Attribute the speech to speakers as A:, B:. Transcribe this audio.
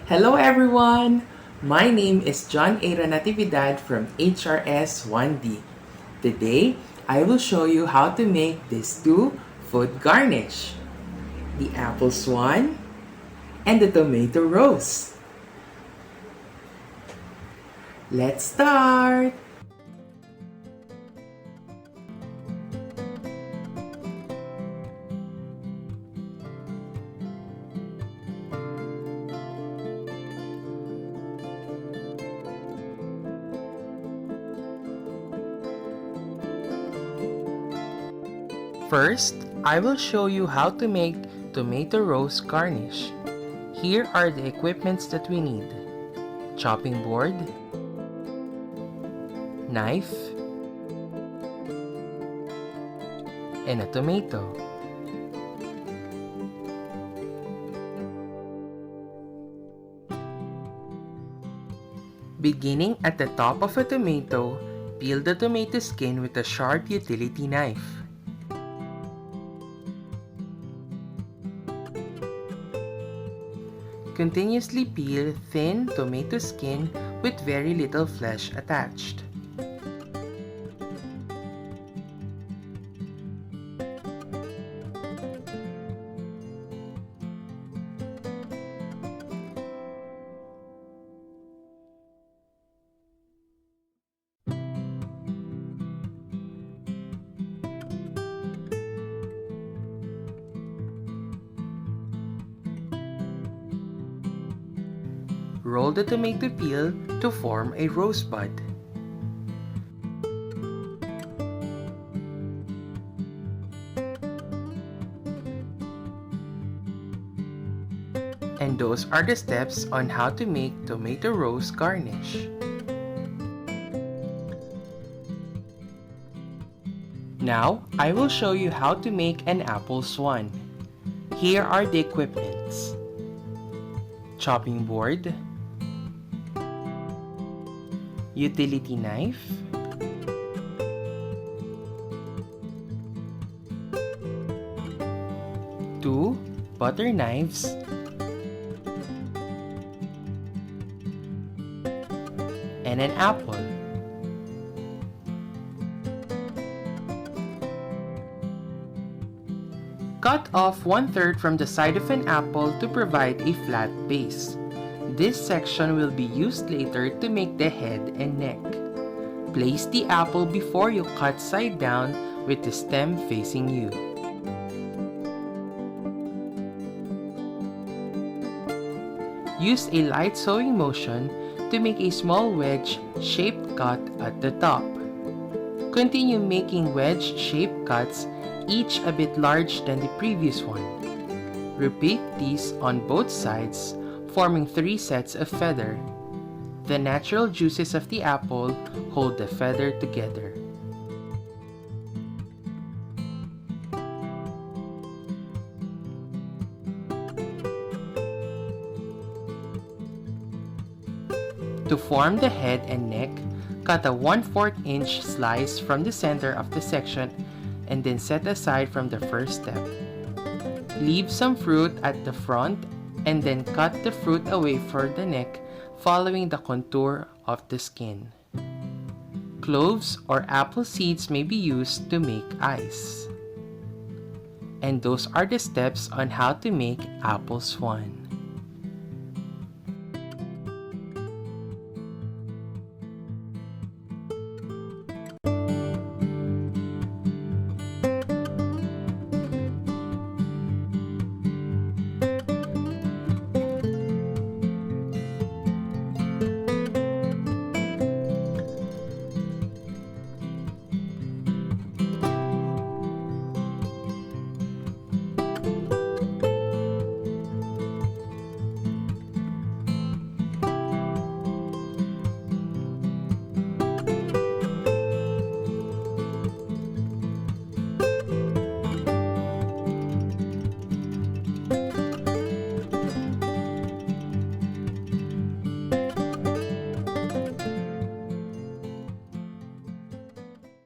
A: Hello everyone! My name is John A. Natividad from HRS 1D. Today, I will show you how to make these two food garnish. The apple swan and the tomato rose. Let's start! First, I will show you how to make tomato rose garnish. Here are the equipments that we need. Chopping board, knife, and a tomato. Beginning at the top of a tomato, peel the tomato skin with a sharp utility knife. Continuously peel thin tomato skin with very little flesh attached. Roll the tomato peel to form a rosebud. And those are the steps on how to make tomato rose garnish. Now, I will show you how to make an apple swan. Here are the equipments. Chopping board, utility knife, two butter knives, and an apple. Cut off 1/3 from the side of an apple to provide a flat base. This section will be used later to make the head and neck. Place the apple before you cut side down with the stem facing you. Use a light sewing motion to make a small wedge-shaped cut at the top. Continue making wedge-shaped cuts, each a bit larger than the previous one. Repeat these on both sides, forming 3 sets of feather. The natural juices of the apple hold the feather together. To form the head and neck, cut a 1/4 inch slice from the center of the section and then set aside from the first step. Leave some fruit at the front and then cut the fruit away for the neck, following the contour of the skin. Cloves or apple seeds may be used to make ice. And those are the steps on how to make apple swan.